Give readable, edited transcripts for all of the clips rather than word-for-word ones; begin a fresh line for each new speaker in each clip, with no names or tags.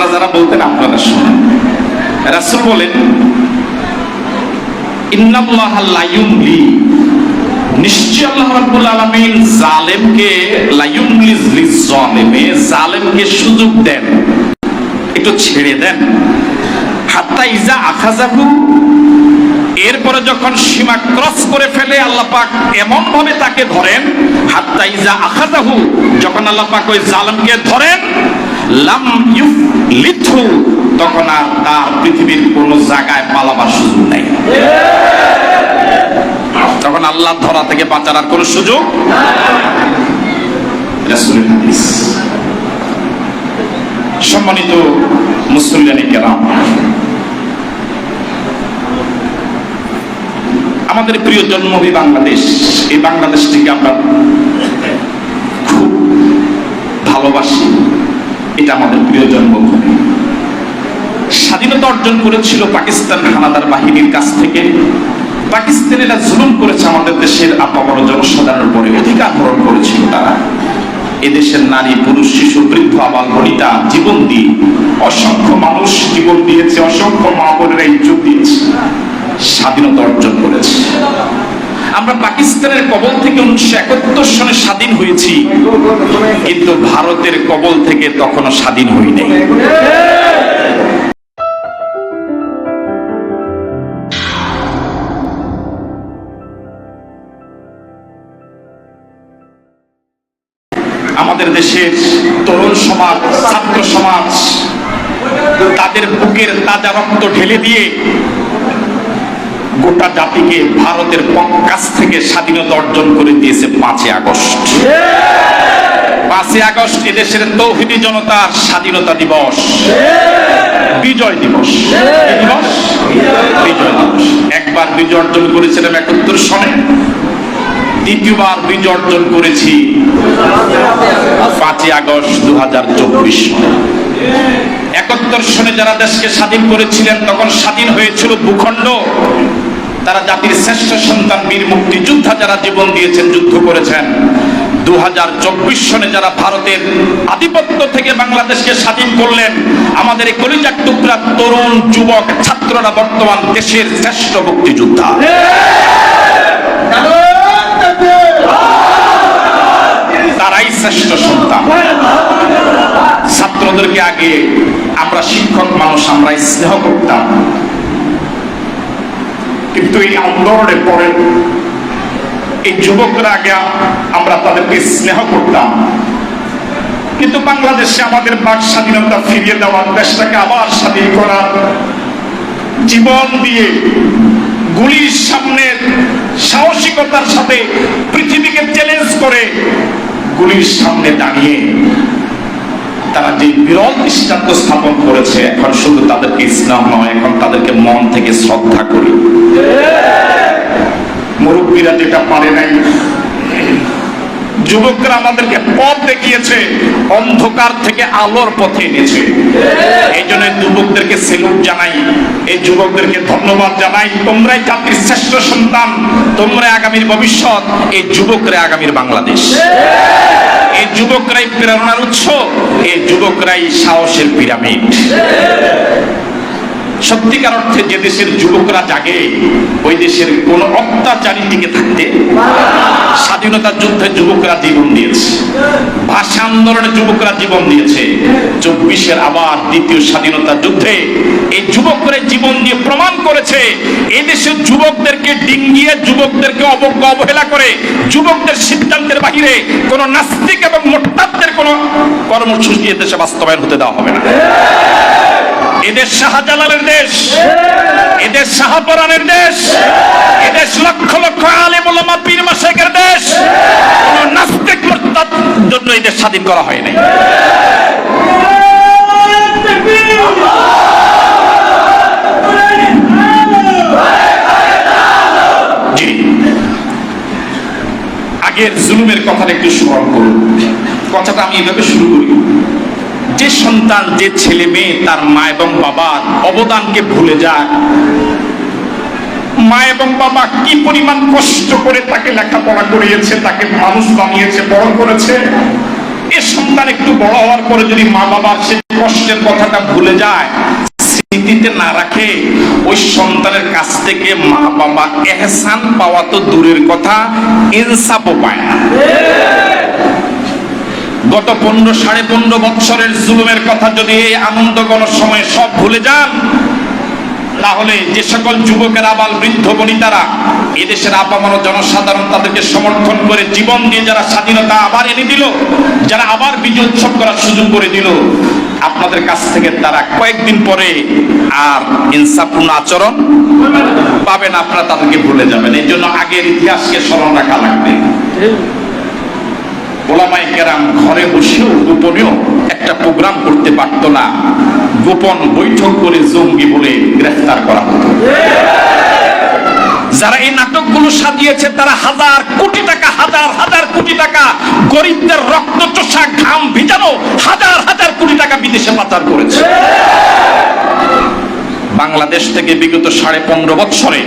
আপনারা যারা বলতেন আপনারা শুনেন। রাসূল বলেন, ইন্নাল্লাহা লা ইউমলি, নিশ্চয় আল্লাহ রাব্বুল আলামিন জালেমকে লা ইউমলি লিয-যালিমি, জালেমকে সুযোগ দেন, একটু ছেড়ে দেন। হাত্তা ইজা আখাযাহু, এরপরে যখন সীমা ক্রস করে ফেলে আল্লাহ পাক এমন ভাবে তাকে ধরেন, হাত্তা ইজা আখাযাহু, যখন আল্লাহ পাক ওই জালেমকে ধরেন, লাম ইউফলিথু, তখন আর তার পৃথিবীর কোন জায়গায় পালাবার সুযোগ নাই। তখন আল্লাহ ধরা থেকে বাঁচার আর কোনো সুযোগ রাসূলের হাদিস। সম্মানিত মুসলিয়ানে কেরাম, আমাদের প্রিয় জন্মভূমি বাংলাদেশ, এই বাংলাদেশটিকে আমরা খুব ভালোবাসি, এটা আমাদের প্রিয় জন্মভূমি। স্বাধীনতা অর্জন করেছিল পাকিস্তান হানাদার বাহিনীর কাছ থেকে। পাকিস্তানিরা জুলুম করেছে আমাদের দেশের আপামর জনসাধারণের উপরে, অধিকার হরণ করেছিল তারা। এদেশের নারী, পুরুষ, শিশু, বৃদ্ধ, আবাল, বনিতা জীবন দিয়ে, অসংখ্য মানুষ জীবন দিয়েছে, অসংখ্য মা বোনেরা ইজ্জত দিয়েছে, স্বাধীনতা অর্জন করেছে। আমরা পাকিস্তানের কবল থেকে 1971 সনে স্বাধীন হয়েছি, কিন্তু ভারতের কবল থেকে তখনও স্বাধীন হই নাই। আমাদের দেশের তরুণ সমাজ, ছাত্র সমাজ তাদের বুকের তাজা রক্ত ঢেলে দিয়ে গোটা জাতিকে ভারতের কাছ থেকে স্বাধীনতা অর্জন করে দিয়েছে 5ই আগস্ট। 5ই আগস্ট এদেশের তৌহিদি জনতার স্বাধীনতা দিবস, বিজয় দিবস। বিজয় দিবস। একবার বিজয় অর্জন করেছিলাম 71 সনে, দ্বিতীয়বার বিজয় অর্জন করেছি 5ই আগস্ট 2024 সনে। 71 সনে যারা দেশকে স্বাধীন করেছিলেন, তখন স্বাধীন হয়েছিল ভূখণ্ড। তারা জাতির শ্রেষ্ঠ সন্তান, বীর মুক্তিযোদ্ধা যারা জীবন দিয়েছেন, যুদ্ধ করেছেন। 2024 সনে যারা ভারতের আধিপত্য থেকে বাংলাদেশকে স্বাধীন করলেন, আমাদের এই কলিজার টুকরা তরুণ যুবক ছাত্ররা বর্তমান দেশের শ্রেষ্ঠ মুক্তিযোদ্ধা। তারাই শ্রেষ্ঠ সন্তান। ছাত্রদেরকে আগে আমরা শিক্ষক মানুষ, আমরা স্নেহ করতাম, কিন্তু এই আন্দোলনের পরে এই যুবকরা আগে আমরা তাদেরকে স্নেহ করতাম। কিন্তু বাংলাদেশে আমাদের বাক স্বাধীনতা ফিরিয়ে দেওয়ার, দেশটাকে আবার স্বাধীন করার, জীবন দিয়ে গুলির সামনে সাহসিকতার সাথে পৃথিবীকে চ্যালেঞ্জ করে গুলির সামনে দাঁড়িয়ে তারা যে বিরল দৃষ্টান্ত স্থাপন করেছে, এখন শুধু তাদেরকে স্নেহ নয়, এখন তাদেরকে মন থেকে শ্রদ্ধা করি। মুরব্বীরা যেটা পারে নাই, যুবকরা আমাদেরকে পথ দেখিয়েছে, অন্ধকার থেকে আলোর পথে এনেছে। এই জন্য যুবকদেরকে সেলুট জানাই, এই যুবকদেরকে ধন্যবাদ জানাই। তোমরাই জাতির শ্রেষ্ঠ সন্তান, তোমরাই আগামীর ভবিষ্যৎ, এই যুবকরা আগামীর বাংলাদেশ। এই যুবকরাই প্রেরণার উৎস, এই যুবকরাই সাহসের পিরামিড। সত্যিকার অর্থে যে দেশের যুবকরা জাগে, ওই দেশের কোন অত্যাচারী টিকে থাকতে। স্বাধীনতার যুদ্ধে যুবকরা জীবন দিয়েছে, ভাষা আন্দোলনে যুবকরা জীবন দিয়েছে, 24-এর আবার দ্বিতীয় স্বাধীনতার যুদ্ধে এই যুবকরা জীবন দিয়ে প্রমাণ করেছে এই দেশের যুবকদেরকে ডিঙ্গিয়ে, যুবকদেরকে অবজ্ঞা অবহেলা করে, যুবকদের সিদ্ধান্তের বাহিরে কোন নাস্তিক এবং মোরতাদদের কোন কর্মসূচি দেশে বাস্তবায়ন হতে দেওয়া হবে না। এদেশ শাহজালালের দেশ, এদেশ শাহপরানের দেশ, এদেশ লক্ষ লক্ষ আলেম ওলামা পীর মাশায়েখের দেশ। কোন নাস্তিক মুরতাদ জন্য এই দেশ স্বাধীন করা হয় নাই। জি, আগের জুলুমের কথাটা একটু স্মরণ করুন। কথাটা আমি এভাবে শুরু করি, যে সন্তান, যে ছেলে মেয়ে তার মা এবং বাবার অবদানকে ভুলে যায়, মা এবং বাবা কি পরিমাণ কষ্ট করে তাকে লেখাপড়া করিয়েছে, তাকে মানুষ বানিয়েছে, বড় করেছে, এ সন্তান একটু বড় হওয়ার পরে যদি মা বাবার সে কষ্টের কথাটা ভুলে যায়, স্মৃতিতে না রাখে, ওই সন্তানের কাছ থেকে মা বাবা এহসান পাওয়া তো দূরের কথা, ইনসাফও পায় না। গত 15-15.5 বছরের জুলুমের কথা যদি এই আনন্দঘন সময় সব ভুলে যান, তাহলে যে সকল যুবকেরা, আবাল বৃদ্ধ বনিতারা এদেশের আপামর জনসাধারণ তাদেরকে সমর্থন করে জীবন দিয়ে যারা স্বাধীনতা আবার এনে দিল, যারা আবার বিজয় উৎসব করার সুযোগ করে দিল, আপনাদের কাছ থেকে তারা কয়েকদিন পরে আর ইনসাফপূর্ণ আচরণ পাবে না, আপনারা তাদেরকে ভুলে যাবেন। এই জন্য আগের ইতিহাসকে স্মরণ রাখা লাগবে। ওলামায়ে কেরাম ঘরে বসেও গোপনেও একটা প্রোগ্রাম করতে পারতো না, গোপন বৈঠক করে জঙ্গি বলে গ্রেফতার করা হতো। যারা এই নাটকগুলো সাজিয়েছে তারা হাজার কোটি টাকা, হাজার হাজার কোটি টাকা, গরিবদের রক্ত চোষা ঘাম ভিজানো হাজার হাজার কোটি টাকা বিদেশে পাচার করেছে। বাংলাদেশ থেকে বিগত 15.5 বছরে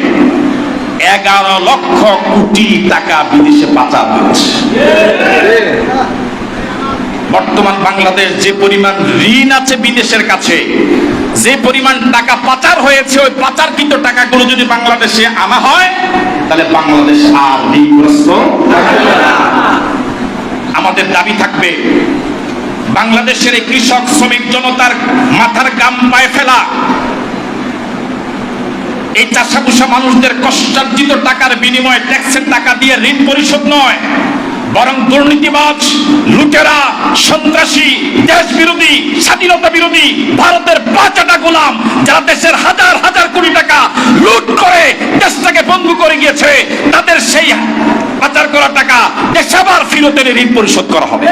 11 লক্ষ কোটি টাকা বিদেশে পাচার হয়েছে। বর্তমান বাংলাদেশ যে পরিমাণ ঋণ আছে বিদেশের কাছে, যে পরিমাণ টাকা পাচার হয়েছে, ওই পাচারকৃত টাকাগুলো যদি বাংলাদেশে আনা হয় তাহলে বাংলাদেশ আর ঋণগ্রস্ত থাকবে না। আমাদের দাবি থাকবে বাংলাদেশের এই কৃষক শ্রমিক জনতার মাথার গাম পায়ে ফেলা, এই চাষাভুষা মানুষদের কষ্টার্জিত টাকার বিনিময়ে ট্যাক্সের টাকা দিয়ে ঋণ পরিশোধ নয়, বরং দুর্নীতিবাজ, লুটেরা, সন্ত্রাসী, দেশ বিরোধী, স্বাধীনতা বিরোধী, ভারতের পাঁচাটা গোলাম যারা দেশের হাজার হাজার কোটি টাকা লুট করে দেশটাকে বন্ধ করে গিয়েছে, তাদের সেই পাচার করা টাকা দেশে আবার ফেরত এনে ঋণ পরিশোধ করা হবে।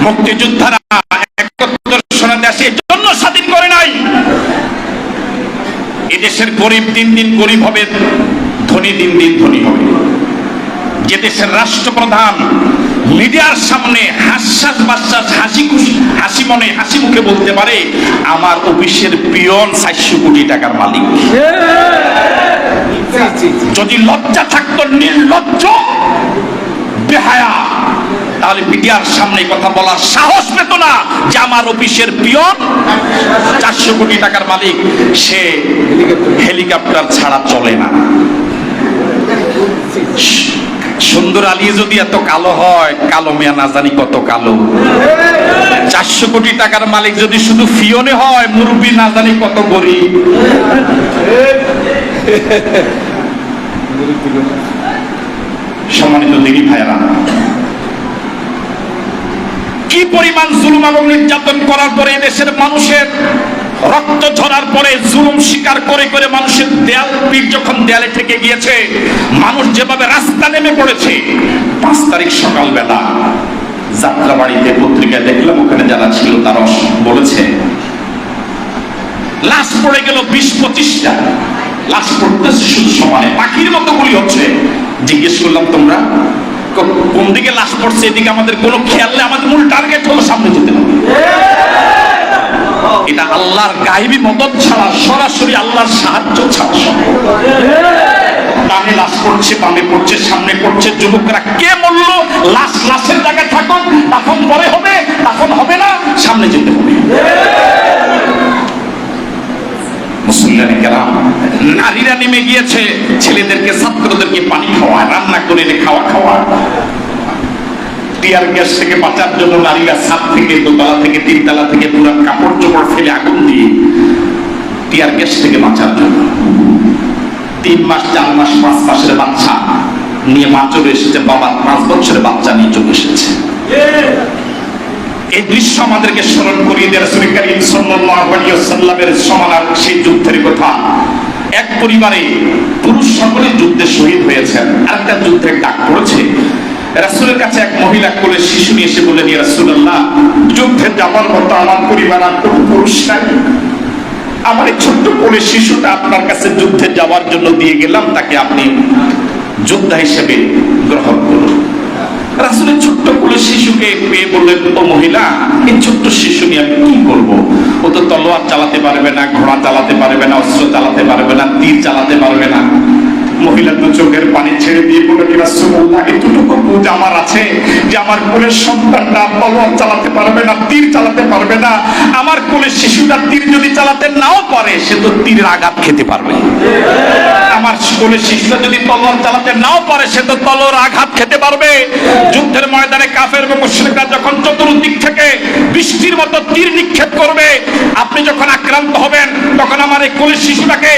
মুক্তিযোদ্ধারা 71 সনে দেশের জন্য স্বাধীন করে নাই। এদেশের গরিব দিন দিন গরিব হবে, ধনী দিন দিন ধনী হবে। যে দেশের রাষ্ট্রপ্রধান মিডিয়ার সামনে হাস্যাস বাস্যাস হাসি মনে হাসি মুখে বলতে পারে আমার অফিসের পিয়ন 400 কোটি টাকার মালিক, যদি লজ্জা থাকতো, নির্লজ্জ বেহায়া, তাহলে মিডিয়ার সামনে কথা বলার সাহস পেত না যে আমার অফিসের পিয়ন 400 কোটি টাকার মালিক, সে হেলিকপ্টার ছাড়া চলে না। সুন্দর আলী যদি এত কালো হয়, কালো মিয়া না জানি কত কালো। 400 কোটি টাকার মালিক যদি শুধু ফিওনে হয়, মুরব্বী না জানি কত গরিব। সম্মানিত দিনী ভাইয়েরা, কি পরিমাণ জুলুম এবং নির্যাতন করার পরে দেশের মানুষের রক্ত ঝরার পরে, জুলুম স্বীকার করে করে মানুষের দেয়াল পিঠ যখন দেয়ালে ঠেকে গিয়েছে, মানুষ যেভাবে রাস্তা নেমে পড়েছে। 5 তারিখ সকালবেলা যাত্রাবাড়িতে পত্রিকায় দেখলাম, ওখানে যারা ছিল তারা বলেছে লাশ পড়ে গেল 20-25টা, লাশ পড়তেছে শুধু সমানে, পাখির মতো গুলি হচ্ছে। জিজ্ঞেস করলাম তোমরা কোন দিকে লাশ পড়ছে, এদিকে আমাদের কোনো খেয়াল নেই, আমাদের মূল টার্গেট হলো সামনে যেতে হবে। এটা আল্লাহর গায়েবী মদদ ছাড়া, সরাসরি আল্লাহর সাহায্য ছাড়া সম্ভব। ডানে লাশ পড়ছে, বামে পড়ছে, সামনে পড়ছে, যুবকরা কে মরল, লাশ লাশের জায়গায় থাকুক, তখন পরে হবে, তখন হবে না, সামনে যেতে হবে। মুসল্লিয়ানে কেরাম, নারীরা নেমে গিয়েছে, ছেলেদেরকে ছাত্রদেরকে পানি খাওয়া, রান্না করে খাওয়া। টিয়ার গ্যাস থেকে বাঁচার জন্য নারীরা ছাদ থেকে, দোতলা থেকে, 3 তলা থেকে পুরো কাপড় চোপড় ফেলে আগুন দিয়ে টিয়ার গ্যাস থেকে বাঁচার জন্য 3 মাস 4 মাস 5 মাসের বাচ্চা নিয়ে মা চলে এসেছে, বাবা 5 বছরের বাচ্চা নিয়ে চলে এসেছে। এই দৃশ্য আমাদেরকে স্মরণ করিয়ে দেয় রাসূল কারীম সাল্লাল্লাহু আলাইহি ওয়াসাল্লামের সমানার সেই যুদ্ধের কথা। এক পরিবারে পুরুষ সকলে যুদ্ধে শহীদ হয়েছেন, আরেকটা যুদ্ধের ডাক পড়েছে। রাসূলের কাছে এক মহিলা কোলে শিশু নিয়ে এসে বললেন, ইয়া রাসূলুল্লাহ, যুদ্ধে যাওয়ার মতো আমার পরিবার আর কোনো পুরুষ নাই, আমার এই ছোট্ট কোলে শিশুটা আপনার কাছে যুদ্ধে যাওয়ার জন্য দিয়ে গেলাম, তাকে আপনি যোদ্ধা হিসেবে গ্রহণ করুন। রাসূলের ছোট্ট কোলে শিশুকে পেয়ে বললেন, ও মহিলা, এই ছোট্ট শিশু নিয়ে আমি কি করবো? ও তো তলোয়ার চালাতে পারবে না, ঘোড়া চালাতে পারবে না, অস্ত্র চালাতে পারবে না, তীর চালাতে পারবে না, মহিলা তো চোখের পানি ছেড়ে দিয়ে বলে কি রাসূলুল্লাহ, এতটুকু বুঝ আমার আছে যে আমার কোলের সন্তানটা তলোয়ার চালাতে পারবে না, তীর চালাতে পারবে না। আমার কোলের শিশুটা তীর যদি চালাতে নাও পারে, সে তো তীরের আঘাত খেতে পারবে। আমার কোলের শিশুটা যদি তলোয়ার চালাতে নাও পারে, সে তো তলোয়ার আঘাত খেতে পারবে। যুদ্ধের ময়দানে কাফের এবং মুশরিকরা যখন চতুর্দিক থেকে বৃষ্টির মতো তীর নিক্ষেপ করবে, আপনি যখন আক্রান্ত হবেন, তখন আমার এই কোলের শিশুটাকে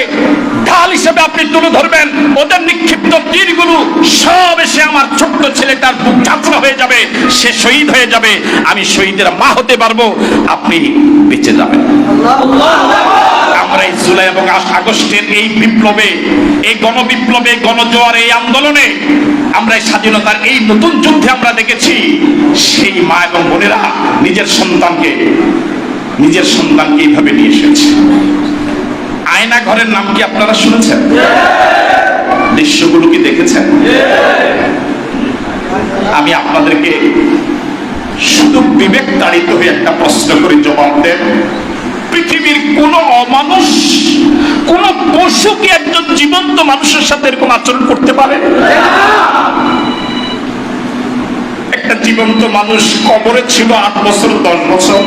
ঢাল হিসেবে আপনি তুলে ধরবেন। ওদের নিক্ষিপ্ত তীরগুলো সব এসে আমার ছোট্ট ছেলেটার বুক ঝাঁঝরা হয়ে যাবে, সে শহীদ হয়ে যাবে। আমি শহীদের মা হতে পারবো, আপনি বেঁচে যাবেন। আমরা এই জুলাই এবং আগস্টের এই বিপ্লবে, এই গণবিপ্লবে, গণজোয়ারে, এই আন্দোলনে, আমরা এই স্বাধীনতার এই নতুন যুদ্ধে আমরা দেখেছি সেই মা এবং বোনেরা নিজের সন্তানকে এইভাবে নিয়ে এসেছে। আয়না ঘরের নাম কি আপনারা শুনেছেন? দৃশ্যগুলো কি দেখেছেন? আমি আপনাদেরকে শুধু বিবেক তাড়িত হয়ে একটা প্রশ্ন করে জবাব দেন। পৃথিবীর কোন অমানুষ, কোন পশু কি একজন জীবন্ত মানুষের সাথে এরকম আচরণ করতে পারে? একটা জীবন্ত মানুষ কবরে ছিল 8 বছর 10 বছর।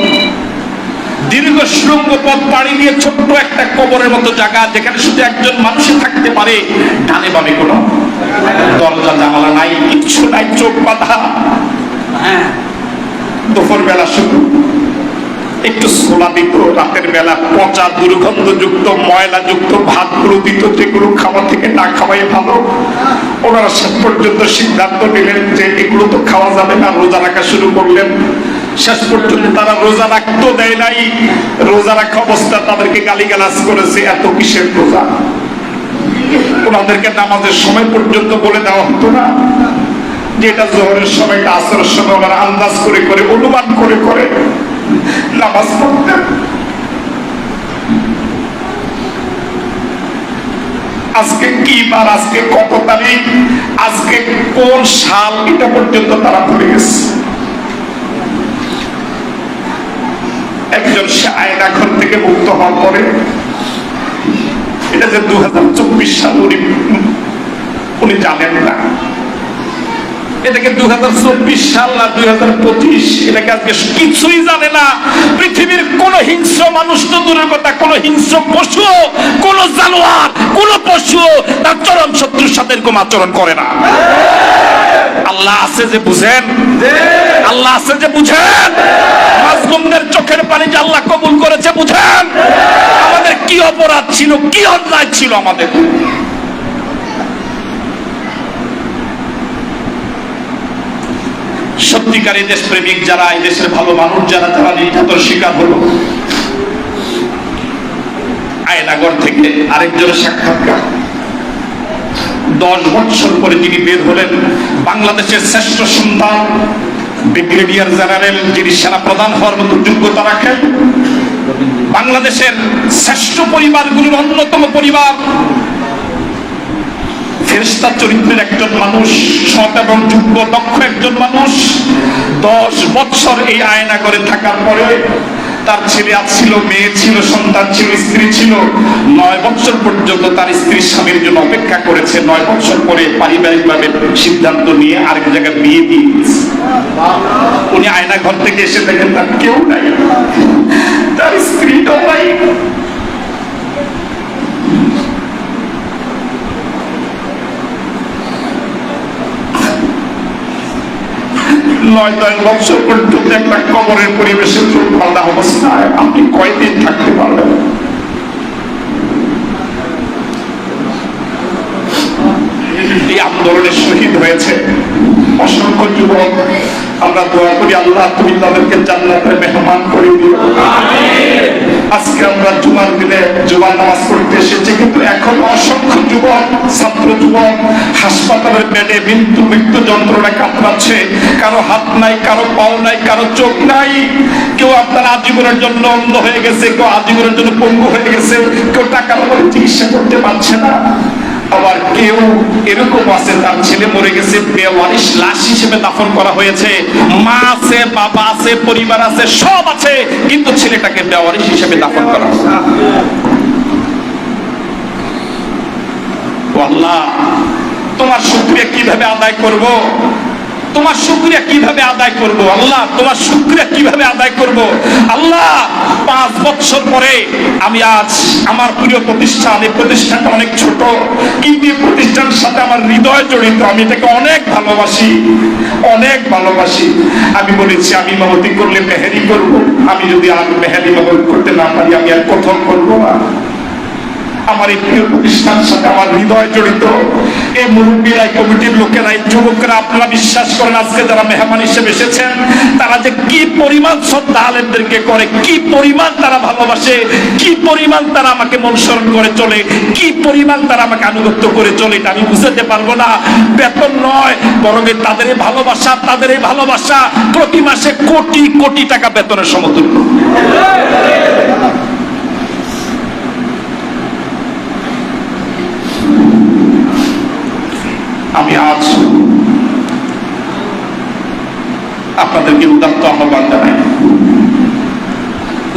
দীর্ঘ সুড়ঙ্গ পথ পাড়ি দিয়ে ছোট্ট একটা কবরের মতো জায়গা, যেখানে শুধু একজন মানুষই থাকতে পারে। ডানে বামে কোনো দরজা জানালা নাই, কিচ্ছু নাই, চোখ বাঁধা। দুপুর বেলা শুধু একটু ছোলা দিত, রাতের বেলা পচা দুর্গন্ধযুক্ত ময়লাযুক্ত ভাতগুলো দিত, যেগুলো খাওয়া থেকে না খাওয়াই ভালো। ওনারা শেষ পর্যন্ত সিদ্ধান্ত নিলেন যে এগুলো তো খাওয়া যাবে না, রোজা রাখা শুরু করলেন। শেষ পর্যন্ত তারা রোজা রাখতে দেয় নাই, রোজা রাখা অবস্থা তাদেরকে গালিগালাজ করেছে। এত কিসের রোজা? ওনাদেরকে নামাজের সময় পর্যন্ত বলে দেওয়া হতো না যে এটা জোহরের সময়, এটা আসরের সময়। ওনারা আন্দাজ করে করে, অনুমান করে করে নামাজ পড়তেন। আজকে কি বার, আজকে কত তারিখ, আজকে কোন সাল, এটা পর্যন্ত তারা ভুলে গেছে। একজন সে আয়না ঘর থেকে মুক্ত হওয়ার পরে, এটা যে 2024 সাল উনি জানেন না, এটাকে 2024 সাল না 2025, এটাকে আজকে কিছুই জানে না। পৃথিবীর কোন হিংস্র মানুষ তো দূরের কথা, কোন হিংস্র পশু, কোন জানোয়ার, কোন পশু তার চরম শত্রুর সাথে এরকম আচরণ করে না। আল্লাহ আছে যে বুঝেন, আল্লাহ আছে যে বুঝেন, মাজলুমদের চোখের পানি যে আল্লাহ কবুল করেছে বুঝেন। আমাদের কি অপরাধ ছিল, কি অন্যায় ছিল আমাদের? সত্যিকার এই দেশপ্রেমিক যারা, এই দেশের ভালো মানুষ যারা, তারা নির্যাতন শিকার হলো। আয়নাগর থেকে আরেকজনের সাক্ষাৎকার, 10 বছর পরে তিনি বের হলেন। বাংলাদেশের শ্রেষ্ঠ সন্তান, ব্রিগেডিয়ার জেনারেল, যিনি সেনা প্রধান হওয়ার মতো যোগ্যতা রাখেন, বাংলাদেশের শ্রেষ্ঠ পরিবারগুলোর অন্যতম পরিবার, ফেরেশতা চরিত্রের একজন মানুষ, সৎ এবং যোগ্য দক্ষ একজন মানুষ, 10 বছর এই আয়না করে থাকার পরে তার ছেলে ছিল, মেয়ে ছিল, সন্তান ছিল, স্ত্রী ছিল। 9 বছর পর্যন্ত তার স্ত্রী স্বামীর জন্য অপেক্ষা করেছে। 9 বছর পরে পারিবারিকভাবে সিদ্ধান্ত নিয়ে আরেক জায়গায় বিয়ে দিয়েছে। উনি আয়না ঘর থেকে এসে দেখেন তার কেউ নাই, তার স্ত্রীটাও নাই। নয় 10 বছর পর্যন্ত একটা কবরের পরিবেশে চোখ বাঁধা অবস্থায় আপনি কয়দিন থাকতে পারবেন? এই আন্দোলনে শহীদ হয়েছে অসংখ্য যুবক। আমরা দোয়া করি আল্লাহ তুমি তাদেরকে জান্নাতের মেহমান করে দিও। আজকে আমরা জুমার দিনে জুমার নামাজ পড়তে এসেছি, কিন্তু এখন অসংখ্য যুবক, ছাত্র যুবক হাসপাতালের বেডে মৃত্যু যন্ত্রণা কাতরাচ্ছে। কারো হাত নাই, কারো পাও নাই, কারো চোখ নাই। কেউ আপনার আজীবনের জন্য অন্ধ হয়ে গেছে, কেউ আজীবনের জন্য পঙ্গু হয়ে গেছে, কেউ টাকার উপরে চিকিৎসা করতে পারছে না। আবার কেউ এরকম আছে তার ছেলে মরে গেছে, বেওয়ারিশ লাশ হিসেবে দাফন করা হয়েছে। মা আছে, বাবা আছে, পরিবার আছে, সব আছে, কিন্তু ছেলেটাকে বেওয়ারিশ হিসেবে দাফন করা। আল্লাহ, তোমার শুকরিয়া কিভাবে আদায় করব, তোমার শুকরিয়া কিভাবে আদায় করব আল্লাহ, তোমার শুকরিয়া কিভাবে আদায় করব আল্লাহ। 5 বছর পরে আমি আজ আমার প্রিয় প্রতিষ্ঠান, এই প্রতিষ্ঠানটা অনেক ছোট, কিন্তু এই প্রতিষ্ঠানের সাথে আমার হৃদয় জড়িত, আমি এটাকে অনেক ভালোবাসি, অনেক ভালোবাসি। আমি বলেছি আমি ইমামতি করলে মেহেদি করব, আমি যদি আর মেহেদি ইমামতি করতে না পারি আমি আর কোথাও করবো না। আমার এই প্রিয় প্রতিষ্ঠানের সাথে আমার হৃদয় জড়িত। এই মুরব্বীরা, কমিটির লোকেরা, যুবকরা, আপনারা বিশ্বাস করেন আজকে যারা মেহমান হিসেবে এসেছেন তারা যে কি পরিমাণ শ্রদ্ধা আলেমদেরকে করে, কি পরিমাণ তারা ভালোবাসে, কি পরিমাণ তারা আমাকে অনুসরণ করে চলে, কি পরিমাণ তারা আমাকে আনুগত্য করে চলে, এটা আমি বুঝাতে পারবো না। বেতন নয়, বরং তাদের এই ভালোবাসা, তাদের এই ভালোবাসা প্রতি মাসে কোটি কোটি টাকা বেতনের সমতুল্য। আমি আজ আপনাদেরকে উদাত্ত আহ্বান জানাই,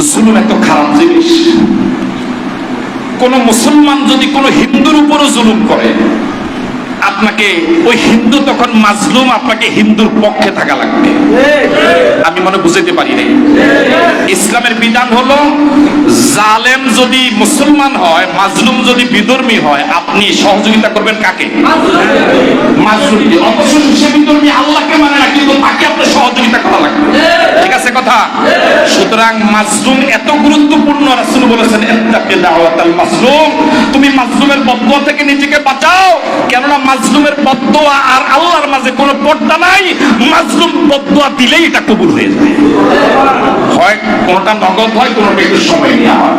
জুলুম এত খারাপ জিনিস। কোন মুসলমান যদি কোন হিন্দুর উপরও জুলুম করে, আপনাকে ওই হিন্দু তখন মাজলুম, আপনাকে হিন্দুর পক্ষে থাকা লাগবে। আমি মনে বুঝাইতে পারি নাই। ইসলামের বিধান হলো জালেম যদি মুসলমান হয়, মাজলুম যদি বিধর্মী হয়, আপনি সহযোগিতা করবেন কাকে? মাজলুমকে। অথচ সে বিধর্মী আল্লাহকে মানে না, কিন্তু তাকে আপনি সহযোগিতা করা লাগবে। ঠিক আছে কথা? সুতরাং মাজলুম এত গুরুত্বপূর্ণ, রাসূল বলেছেন ইত্তাকি দাওয়াতাল মাজলুম, তুমি মাজলুমের বদদুয়া থেকে নিজেকে বাঁচাও। কেননা মাজলুমের বদদুয়া আর আল্লাহর মাঝে কোনো পর্দা নাই। মাজলুম বদদুয়া দিলেই এটা কবুল হয়ে যায়, হয় কোনটা নগদ হয়, কোনটা একটু সময় নেওয়া হয়।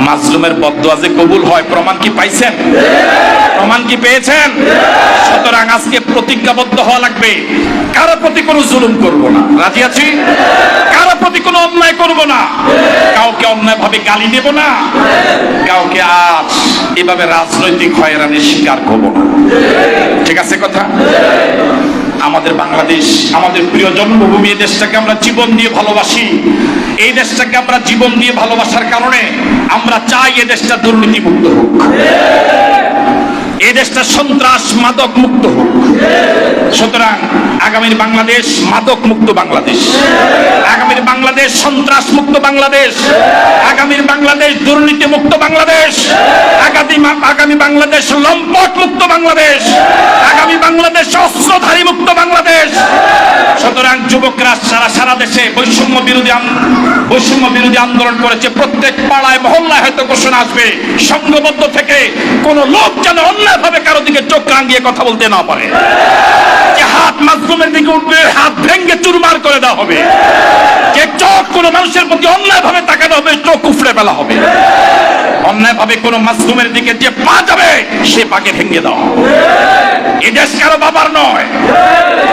মাজলুমের বদদুয়া যে কবুল হয়, প্রমাণ কি পাইছেন? প্রমাণ কি পেয়েছেন? সুতরাং আজকে প্রতিজ্ঞাবদ্ধ হওয়া লাগবে, কারো প্রতি কোনো জুলুম করব না। রাজি আছি? কারো প্রতি কোনো অন্যায় করব না, কাউকে অন্যায় ভাবে গালি দেব না, কাউকে আজ এভাবে রাজনৈতিক হয়রানির শিকার করব না। ঠিক আছে কথা? আমাদের বাংলাদেশ আমাদের প্রিয় জন্মভূমি, এই দেশটাকে আমরা জীবন দিয়ে ভালোবাসি। এই দেশটাকে আমরা জীবন দিয়ে ভালোবাসার কারণে আমরা চাই এই দেশটা দুর্নীতি মুক্ত হোক, এই দেশটা সন্ত্রাস মাদক মুক্ত হোক। সুতরাং আগামীর বাংলাদেশ মাদক মুক্ত বাংলাদেশ, আগামীর বাংলাদেশ সন্ত্রাস মুক্ত বাংলাদেশ, আগামীর বাংলাদেশ দুর্নীতি মুক্ত বাংলাদেশ, আগামী বাংলাদেশ লম্পট মুক্ত বাংলাদেশ, আগামী বাংলাদেশ অস্ত্রধারী মুক্ত বাংলাদেশ। সুতরাং যুবকরা সারা দেশে বৈষম্য বিরোধী আন্দোলন করেছে। প্রত্যেক পাড়ায় মহল্লায় হয়তো ঘোষণা আসবে, সংঘবদ্ধ থেকে কোন লোক যেন অন্যায়ভাবে কারো দিকে চোখ রাঙিয়ে কথা বলতে না পারে। যে হাত মাজলুমের দিকে উঠবে, হাত ভেঙে চুরমার করে দেওয়া হবে। যে চোখ কোন মানুষের প্রতি অন্যায়ভাবে তাকানো হবে, চোখ উফড়ে ফেলা হবে। অন্যায়ভাবে কোন মাজলুমের দিকে যে পা যাবে, সে পাকে ভেঙে দেওয়া হবে। এই দেশ কারো বাবার নয়।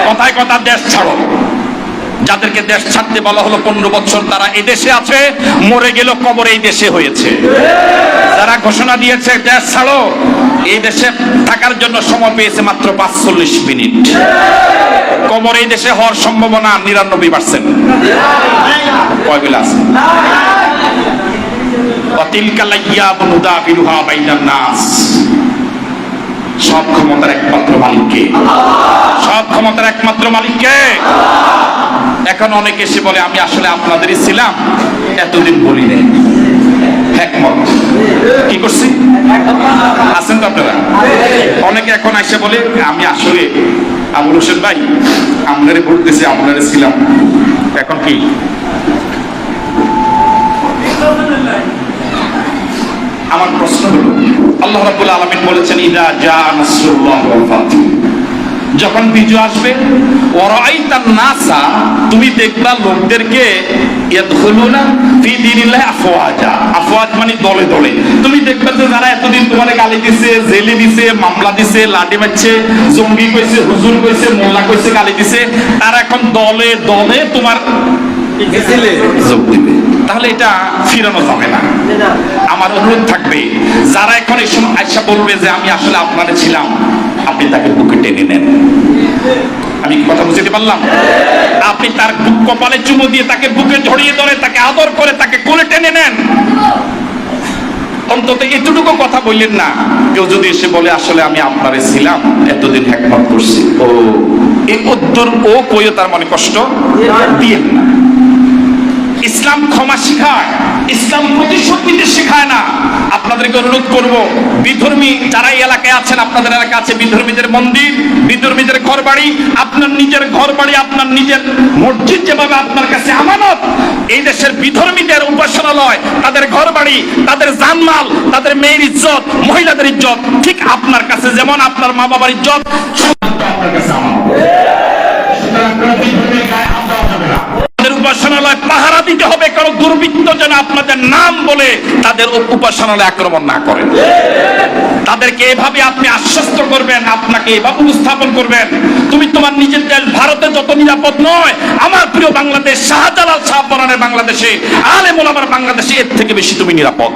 কথায় কথা দেশ ছাড়ো। যাদেরকে দেশ ছাড়তে বলা হলো 15 বছর, তারা এই দেশে আছে, মরে গেল কবর এই দেশে হয়েছে। যারা ঘোষণা দিয়েছে দেশ ছাড়ো, এই দেশে থাকার জন্য সময় পেয়েছে মাত্র 45 মিনিট। কবর এই দেশে হওয়ার সম্ভাবনা 99%। কয়গুলো আছে? ওয়াতিলকাল আইয়ামু নুদাবিলুহা বাইনান নাস। সব ক্ষমতার একমাত্র মালিককে, সব ক্ষমতার একমাত্র মালিককে। এখন অনেকে এসে বলে আমি আসলে আপনাদেরই ছিলাম, এতদিন বলি নাই। একমত কি করছি? আছেন তো আপনারা? অনেকে এখন এসে বলে আমি আসলে আবুল হোসেন ভাই আপনারে বলতেছি, আপনারে ছিলাম, এখন কি? আমার প্রশ্ন হলো, আল্লাহ রাব্বুল আলামিন বলেছেন ইদা জা নাসরুল্লাহ ওয়াল ফাত, যখন বিজয় আসবে, ওয়ারাইতান নাসা, তুমি দেখবা লোকদেরকে ইয়াদখুলুনা ফি দীনিল্লাহি আফওয়াজা। আফওয়াজ মানে দলে দলে। তুমি দেখবে যে যারা এতদিন তোমারে গালি দিছে, জেলে দিছে, মামলা দিছে, লাঠি মারছে, জঙ্গি কইছে, হুজুর কইছে, মোল্লা কইছে, গালি দিছে, তারা এখন দলে দলে তোমার যোগ দিবে। তাহলে এটা ফিরানো যাবে না। আমার অনুরোধ থাকবে, যারা এখন এই সময় আয়সা বলবে যে আমি আসলে আপনারে ছিলাম, আপনি তাকে বুকে টেনে নেন। আমি কি কথা বুঝতে পারলাম? আপনি তার বুক কপালে চুমু দিয়ে তাকে বুকে জড়িয়ে ধরে, তাকে আদর করে, তাকে কোলে টেনে নেন। অন্তত এতটুকু কথা বললেন না। কেউ যদি এসে বলে আসলে আমি আপনারে ছিলাম, এতদিন হেকমত করছি, ও এই উত্তর ও কইও তার মনে কষ্ট দিয়েন না। ইসলাম ক্ষমা শিখায়, ইসলাম প্রতিশোধ নিতে শেখায় না। আপনাদেরকে অনুরোধ করব, বিধর্মী যারা এই এলাকায় আছেন, আপনাদের এলাকা আছে বিধর্মীদের মন্দির, বিধর্মীদের ঘর বাড়ি, আপনার নিজের ঘর বাড়ি, আপনার নিজের মসজিদ যেভাবে আপনার কাছে আমানত, এই দেশের বিধর্মীদের উপাসনালয়, তাদের ঘর বাড়ি, তাদের জানমাল, তাদের মেয়ের ইজ্জত, মহিলাদের ইজ্জত ঠিক আপনার কাছে যেমন আপনার মা বাবার ইজ্জত আপনার কাছে আমানত। উপাসনালয় পাহারা দিতে হবে, কারণ দুর্বৃত্ত যেন আপনাদের নাম বলে তাদের উপাসনালয় আক্রমণ না করে। তাদেরকে এভাবে আপনি আশ্বস্ত করবেন, আপনাকে এভাবে উপস্থাপন করবেন, তুমি তোমার নিজের দেশ ভারতে যত নিরাপদ নয়, আমার প্রিয় বাংলাদেশ, শাহজালাল শাহপরানের বাংলাদেশে, আলেম ওলামার বাংলাদেশে এর থেকে বেশি তুমি নিরাপদ।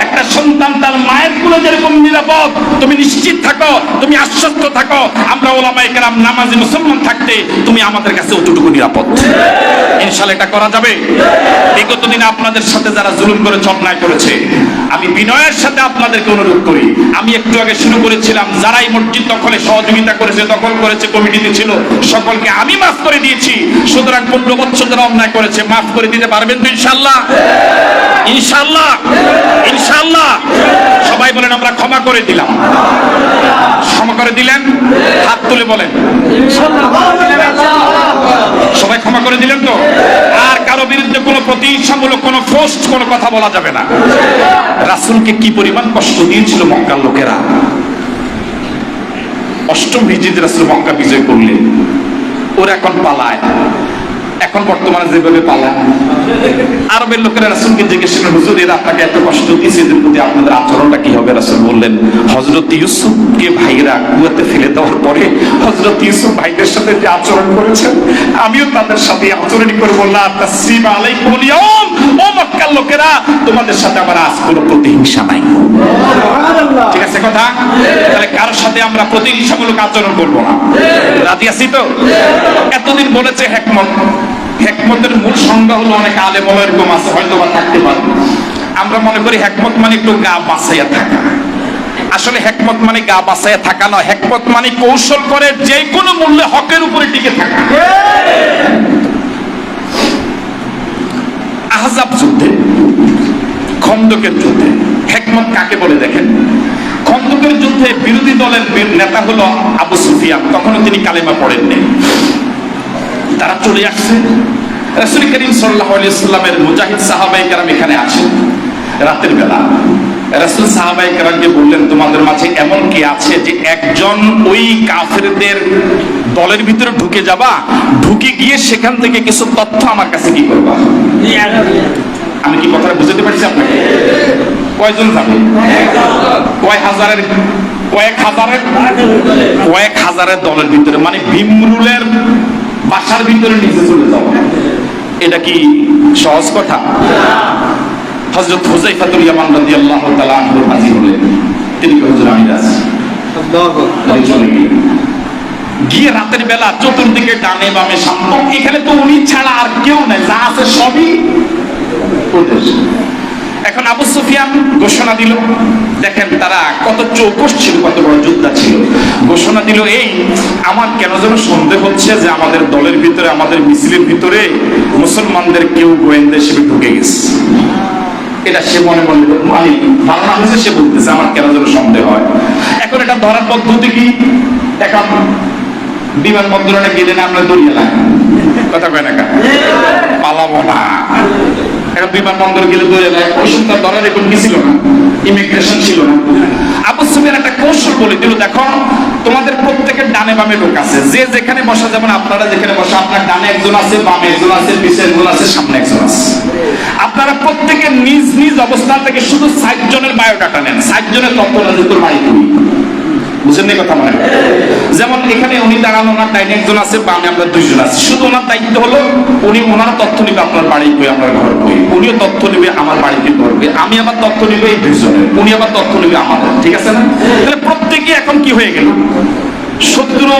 একটা সন্তান তার মায়ের কোলে যেরকম নিরাপদ, তুমি নিশ্চিত থাকো, তুমি আশ্বস্ত থাকো, আমরা ওলামায়ে কেরাম নামাজি মুসলমান থাকতে তুমি আমাদের কাছে অতটুকু নিরাপদ। ইনশাআল্লাহ এটা করা যাবে। বিগত দিনে আপনাদের সাথে যারা জুলুম করে অন্যায় করেছে, আমি বিনয়ের সাথে আপনাদেরকে অনুরোধ করি, আমি একটু আগে শুরু করেছিলাম, যারা এই মসজিদ দখলে সহযোগিতা করেছে, দখল করেছে, কমিটিতে ছিল, সকলকে আমি মাফ করে দিয়েছি। সুতরাং 15 বছর যারা অন্যায় করেছে মাফ করে দিতে পারবেন তো ইনশাআল্লাহ? ইনশাআল্লাহ, ইনশাআল্লাহ। সবাই বলেন আমরা ক্ষমা করে দিলাম। ক্ষমা করে দিলেন? হাত তুলে বলেন সবাই ক্ষমা করে দিলেন তো? আর কারো বিরুদ্ধে কোনো প্রতিহিংসামূলক কোনো পোস্ট কোনো কথা বলা যাবে না। রাসূলকে কি পরিমাণ কষ্ট দিয়েছিল মক্কার লোকেরা। 8ম হিজরিতে রাসূল মক্কা বিজয় করলেন, ওরা এখন পালায়। এখন বর্তমানে যেভাবে পালায়, আরবের লোকেরা রাসূলকে জিজ্ঞেস করলেন, হুজুর এরা আপনাকে এত কষ্ট দিয়েছে, এদের প্রতি আপনাদের আচরণটা কি হবে? রাসূল বললেন, হযরত ইউসুফকে ভাইরা কুয়াতে ফেলে দেওয়ার পরে হযরত ইউসুফ ভাইদের সাথে যে আচরণ করেছেন, আমিও তাদের সাথে আচরণ করব। লা তাসরিবা আলাইকুমুল ইয়াওম, ও মক্কার লোকেরা, তোমাদের সাথে আমার আজ কোনো প্রতিহিংসা নাই। ঠিক আছে কথা? তাহলে কারোর সাথে আমরা প্রতিহিংসামূলক আচরণ করব না। রাজি আছি তো? এতদিন বলেছে হেকমত, হেকমতের মূল সংজ্ঞা হলো, অনেক আলেম ওলামা এরকম আছে, হয়তো বা থাকতে পারে। আমরা মনে করি হেকমত মানে একটু গা বাঁচাইয়া থাকা। আসলে হেকমত মানে গা বাঁচাইয়া থাকা নয়, হেকমত মানে কৌশল করে যে কোনো মূল্যে হকের উপরে টিকে থাকা। আহজাব যুদ্ধে, খন্দকের যুদ্ধে হেকমত কাকে বলে দেখেন। খন্দকের যুদ্ধে বিরোধী দলের নেতা হলো আবু সুফিয়ান, তখনও তিনি কালেমা পড়েননি। তারা চলে আসছে, রাসূল করিম সাল্লাল্লাহু আলাইহি ওয়াসাল্লামের মুজাহিদ সাহাবায়ে কেরাম এখানে আছেন। রাতের বেলা রাসূল সাহাবায়ে কেরামকে বললেন, তোমাদের মাঝে এমন কে আছে যে একজন ওই কাফেরদের দলের ভিতরে ঢুকে যাবা, ঢুকে গিয়ে সেখান থেকে কিছু তথ্য আমার কাছে কি করবা? আমি কি কথাটা বুঝতে পারছি আপনাকে? কয়জন যাবে? কয়েক হাজারের দলের ভিতরে, মানে ভিমরুলের বাসার ভিতরে নিচে চলে যাও, এটা কি সহজ কথা? হযরত হুযায়ফাতুল ইয়ামান রাদিয়াল্লাহু তাআলা আনহু হাজির হলেন। তিনি হুজুর আমি আছি, চলে গেলেন। গিয়ে রাতের বেলা চতুর্দিকে ডানে বামে সামনে, এখানে তো উনি ছাড়া আর কেউ নাই, যা আছে সবই ওদের। এখন আবু সুফিয়ান ঘোষণা দিল, দেখেন তারা কত চৌকস ছিল, কত বড় যোদ্ধা ছিল। ঘোষণা দিল, এই আমার কেন যেন সন্দেহ হচ্ছে যে আমাদের দলের ভিতরে, আমাদের মিছিলের ভিতরে মুসলমানদের কেউ গোয়েন্দা হিসেবে ঢুকে গেছে। এটা সে মনে মনে মানে ধারণা হয়েছে, সে বলতেছে আমার কেন যেন সন্দেহ হয়। এখন এটা ধরার পদ্ধতি কি? এখন বিমানবন্দরে গেলে না আমরা দড়িয়ে লাগে কথা কয় না, পালাবো না। এখন বিমানবন্দর গেলে দড়িয়ে লাগে, ওই সময় তার ধরার এখন কি ছিল না, ইমিগ্রেশন ছিল না। আবু সুফিয়ান একটা কৌশল বলে দিল, দেখো তোমাদের প্রত্যেকের ডানে বামে লোক আছে, যে যেখানে বসা, যেমন আপনারা যেখানে বসা, আপনার ডানে একজন আছে, বামে একজন আছে, পিছে একজন আছে, সামনে একজন আছে। আপনারা প্রত্যেকে নিজ নিজ অবস্থান থেকে শুধু 60 জনের বায়োডাটা নেন, 60 জনের তথ্য না, তোর বাড়ি করি। বুঝেন না কথা? মানে যেমন এখানে উনি দাঁড়ান, ওনার ডাইনে একজন আছে, বামে আমরা 2 জন আছি। শুধু ওনার দায়িত্ব হলো উনি ওনার তথ্য নিবে আপনার বাড়ি কই, আপনার ঘর কই, উনিও তথ্য নিবে আমার বাড়িতে ঘর কই, আমি আবার তথ্য নিবে এই 2 জনের, উনি আবার তথ্য নিবে আমাদের। ঠিক আছে না? তাহলে প্রত্যেকে এখন কি হয়ে গেল, শত্রু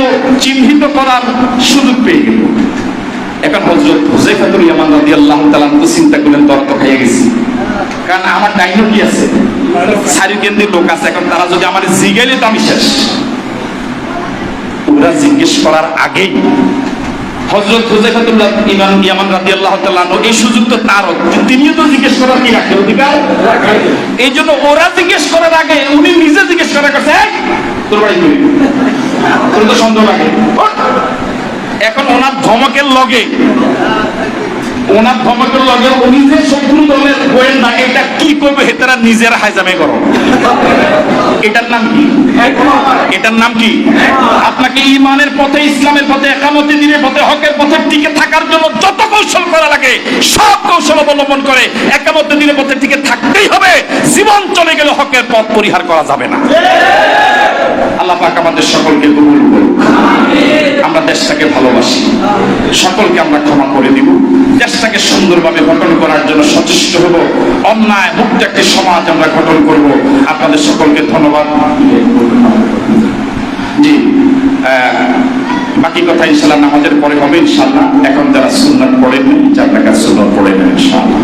চিহ্নিত করার সুযোগ পেয়ে গেল। এখন হযরত হুযায়ফাতুল ইয়ামান রাদিয়াল্লাহু তাআলা চিন্তা করলেন, দর তো খাইয়ে গেছি, কারণ আমার ডাইনো কি আছে, সারি কেন্দ্রের লোক আছে, এখন তারা যদি আমার জিজ্ঞাইলে তো আমি শেষ। ওরা জিজ্ঞেস করার আগেই হযরত হুযায়ফাতুল্লাহ ইবনে ইয়ামান রাদিয়াল্লাহু তাআলা এই সুযোগ তো তারও, তিনিও তো জিজ্ঞেস করার কি রাখে অধিকার। এই জন্য ওরা জিজ্ঞেস করার আগে উনি নিজে জিজ্ঞেস করা করছে, তোর বাড়ি কই, তোর তো সন্দেহ লাগে। এখন ওনার ধমকের লগে উনি যে শত্রু দলের গোয়েন্দা, এটা কি করবে হেতারা নিজের হাইজামে করো। এটার নাম কি? এটার নাম কি? আপনাকে ঈমানের পথে, ইসলামের পথে, একামতে দ্বীনের পথে, হকের পথে টিকে থাকার জন্য যত কৌশল করা লাগে সব কৌশল অবলম্বন করে একামতে দ্বীনের পথে টিকে থাকতেই হবে। জীবন চলে গেলে হকের পথ পরিহার করা যাবে না। আল্লাহ পাক আমাদের সকলকে কবুল করুন। আমরা দেশটাকে ভালোবাসি, সকলকে আমরা ক্ষমা করে দিব, দেশটাকে সুন্দরভাবে গঠন করার জন্য সচেষ্ট হব, অন্যায় মুক্ত একটি সমাজ আমরা গঠন করব। আপনাদের সকলকে ধন্যবাদ। জি, বাকি কথা ইনশাআল্লাহ নামাজের পরে হবে ইনশাআল্লাহ। এখন যারা সুন্নাত পড়েন 4 রাকাত সুন্নাত পড়েন ইনশাআল্লাহ।